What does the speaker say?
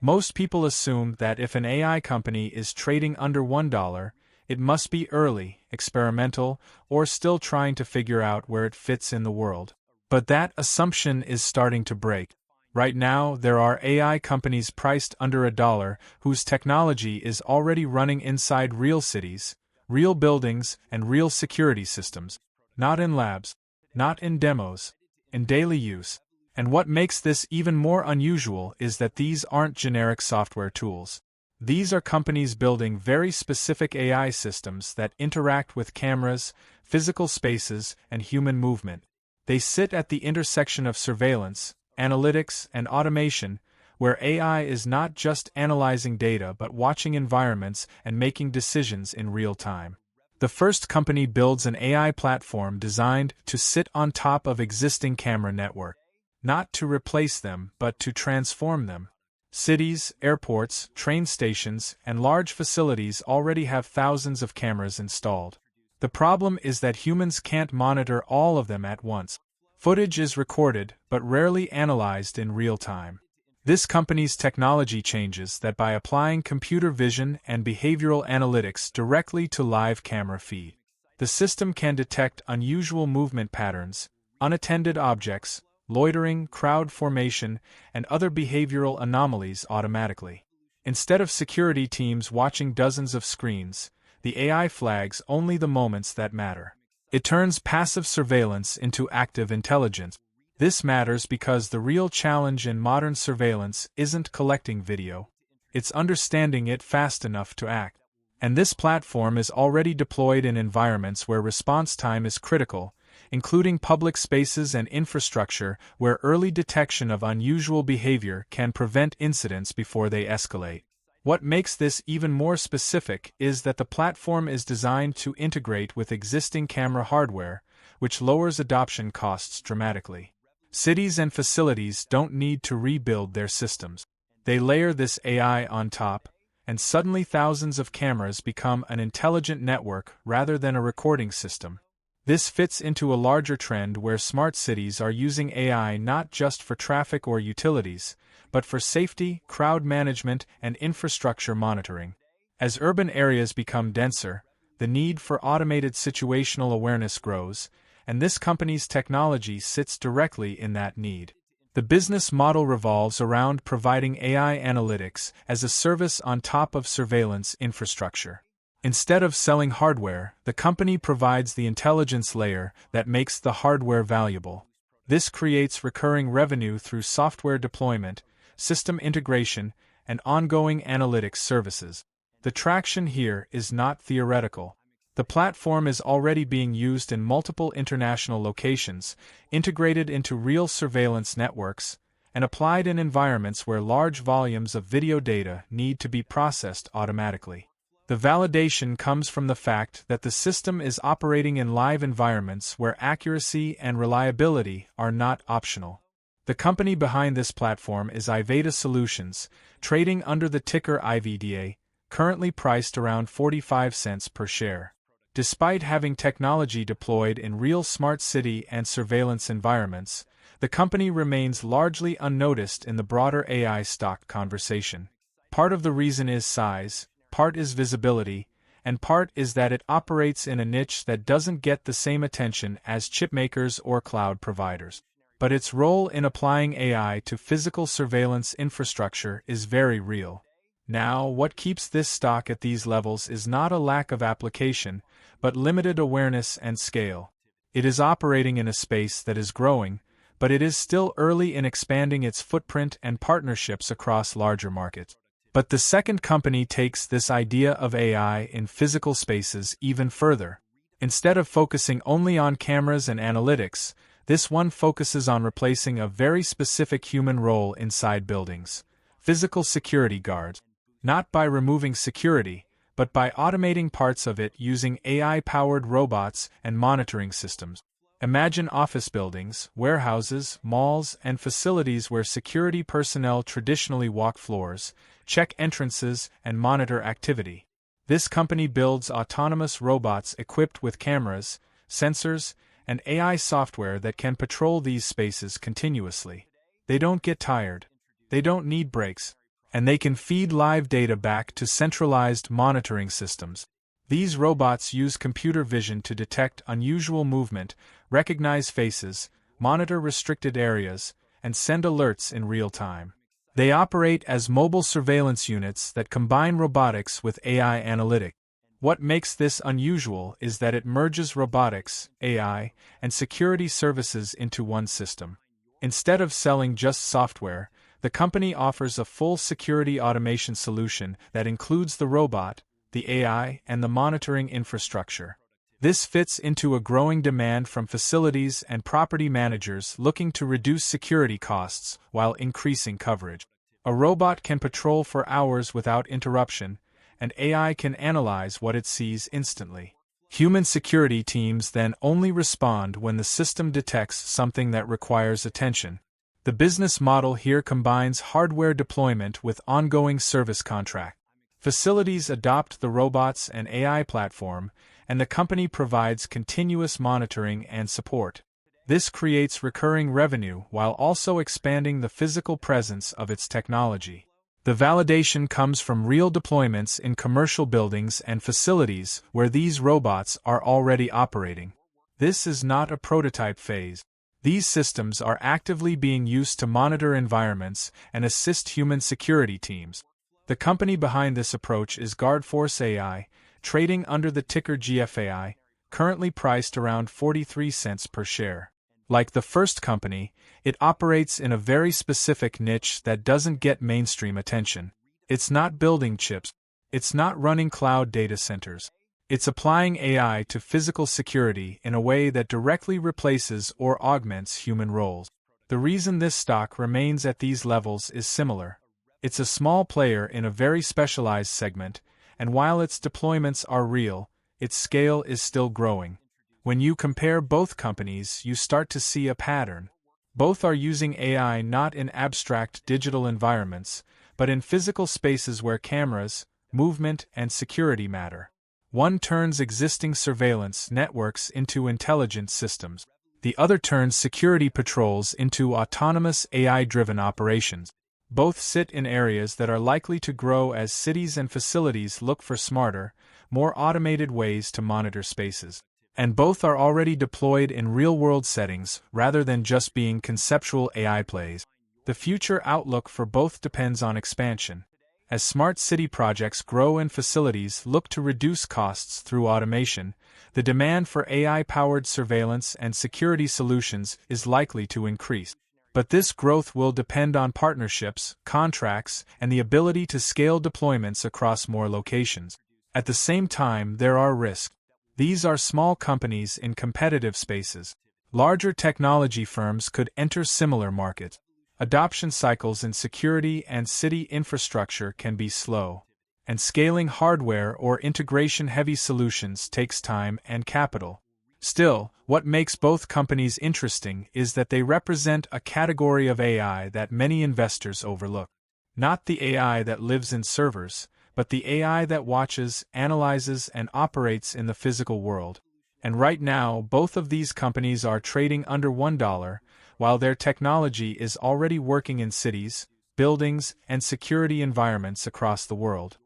Most people assume that if an AI company is trading under $1, it must be early, experimental, or still trying to figure out where it fits in the world. But that assumption is starting to break. Right now, there are AI companies priced under $1 whose technology is already running inside real cities, real buildings, and real security systems. Not in labs, not in demos, in daily use. And what makes this even more unusual is that these aren't generic software tools. These are companies building very specific AI systems that interact with cameras, physical spaces, and human movement. They sit at the intersection of surveillance, analytics, and automation, where AI is not just analyzing data but watching environments and making decisions in real time. The first company builds an AI platform designed to sit on top of existing camera networks. Not to replace them, but to transform them. Cities, airports, train stations, and large facilities already have thousands of cameras installed. The problem is that humans can't monitor all of them at once. Footage is recorded, but rarely analyzed in real time. This company's technology changes that by applying computer vision and behavioral analytics directly to live camera feed. The system can detect unusual movement patterns, unattended objects, loitering, crowd formation, and other behavioral anomalies automatically. Instead of security teams watching dozens of screens, the AI flags only the moments that matter. It turns passive surveillance into active intelligence. This matters because the real challenge in modern surveillance isn't collecting video. It's understanding it fast enough to act. And this platform is already deployed in environments where response time is critical, including public spaces and infrastructure where early detection of unusual behavior can prevent incidents before they escalate. What makes this even more specific is that the platform is designed to integrate with existing camera hardware, which lowers adoption costs dramatically. Cities and facilities don't need to rebuild their systems. They layer this AI on top, and suddenly thousands of cameras become an intelligent network rather than a recording system. This fits into a larger trend where smart cities are using AI not just for traffic or utilities, but for safety, crowd management, and infrastructure monitoring. As urban areas become denser, the need for automated situational awareness grows, and this company's technology sits directly in that need. The business model revolves around providing AI analytics as a service on top of surveillance infrastructure. Instead of selling hardware, the company provides the intelligence layer that makes the hardware valuable. This creates recurring revenue through software deployment, system integration, and ongoing analytics services. The traction here is not theoretical. The platform is already being used in multiple international locations, integrated into real surveillance networks, and applied in environments where large volumes of video data need to be processed automatically. The validation comes from the fact that the system is operating in live environments where accuracy and reliability are not optional. The company behind this platform is Iveda Solutions, trading under the ticker IVDA, currently priced around 45 cents per share. Despite having technology deployed in real smart city and surveillance environments, the company remains largely unnoticed in the broader AI stock conversation. Part of the reason is size, part is visibility, and part is that it operates in a niche that doesn't get the same attention as chipmakers or cloud providers. But its role in applying AI to physical surveillance infrastructure is very real. Now, what keeps this stock at these levels is not a lack of application, but limited awareness and scale. It is operating in a space that is growing, but it is still early in expanding its footprint and partnerships across larger markets. But the second company takes this idea of AI in physical spaces even further. Instead of focusing only on cameras and analytics, this one focuses on replacing a very specific human role inside buildings: physical security guards. Not by removing security, but by automating parts of it using AI-powered robots and monitoring systems. Imagine office buildings, warehouses, malls, and facilities where security personnel traditionally walk floors, check entrances, and monitor activity. This company builds autonomous robots equipped with cameras, sensors, and AI software that can patrol these spaces continuously. They don't get tired. They don't need breaks. and they can feed live data back to centralized monitoring systems. These robots use computer vision to detect unusual movement, recognize faces, monitor restricted areas, and send alerts in real time. They operate as mobile surveillance units that combine robotics with AI analytics. What makes this unusual is that it merges robotics, AI, and security services into one system. Instead of selling just software, the company offers a full security automation solution that includes the robot, the AI, and the monitoring infrastructure. This fits into a growing demand from facilities and property managers looking to reduce security costs while increasing coverage. A robot can patrol for hours without interruption, and AI can analyze what it sees instantly. Human security teams then only respond when the system detects something that requires attention. The business model here combines hardware deployment with ongoing service contracts. Facilities adopt the robots and AI platform, and the company provides continuous monitoring and support. This creates recurring revenue while also expanding the physical presence of its technology. The validation comes from real deployments in commercial buildings and facilities where these robots are already operating. This is not a prototype phase. These systems are actively being used to monitor environments and assist human security teams. The company behind this approach is GuardForce AI, trading under the ticker GFAI, currently priced around 43 cents per share. Like the first company, it operates in a very specific niche that doesn't get mainstream attention. It's not building chips. It's not running cloud data centers. It's applying AI to physical security in a way that directly replaces or augments human roles. The reason this stock remains at these levels is similar. It's a small player in a very specialized segment, and while its deployments are real, its scale is still growing. When you compare both companies, you start to see a pattern. Both are using AI not in abstract digital environments, but in physical spaces where cameras, movement, and security matter. One turns existing surveillance networks into intelligent systems. The other turns security patrols into autonomous AI-driven operations. Both sit in areas that are likely to grow as cities and facilities look for smarter, more automated ways to monitor spaces. And both are already deployed in real-world settings rather than just being conceptual AI plays. The future outlook for both depends on expansion. As smart city projects grow and facilities look to reduce costs through automation, the demand for AI-powered surveillance and security solutions is likely to increase. But this growth will depend on partnerships, contracts, and the ability to scale deployments across more locations. At the same time, there are risks. These are small companies in competitive spaces. Larger technology firms could enter similar markets. Adoption cycles in security and city infrastructure can be slow, and scaling hardware or integration-heavy solutions takes time and capital. Still, what makes both companies interesting is that they represent a category of AI that many investors overlook. Not the AI that lives in servers, but the AI that watches, analyzes, and operates in the physical world. And right now, both of these companies are trading under $1, while their technology is already working in cities, buildings, and security environments across the world.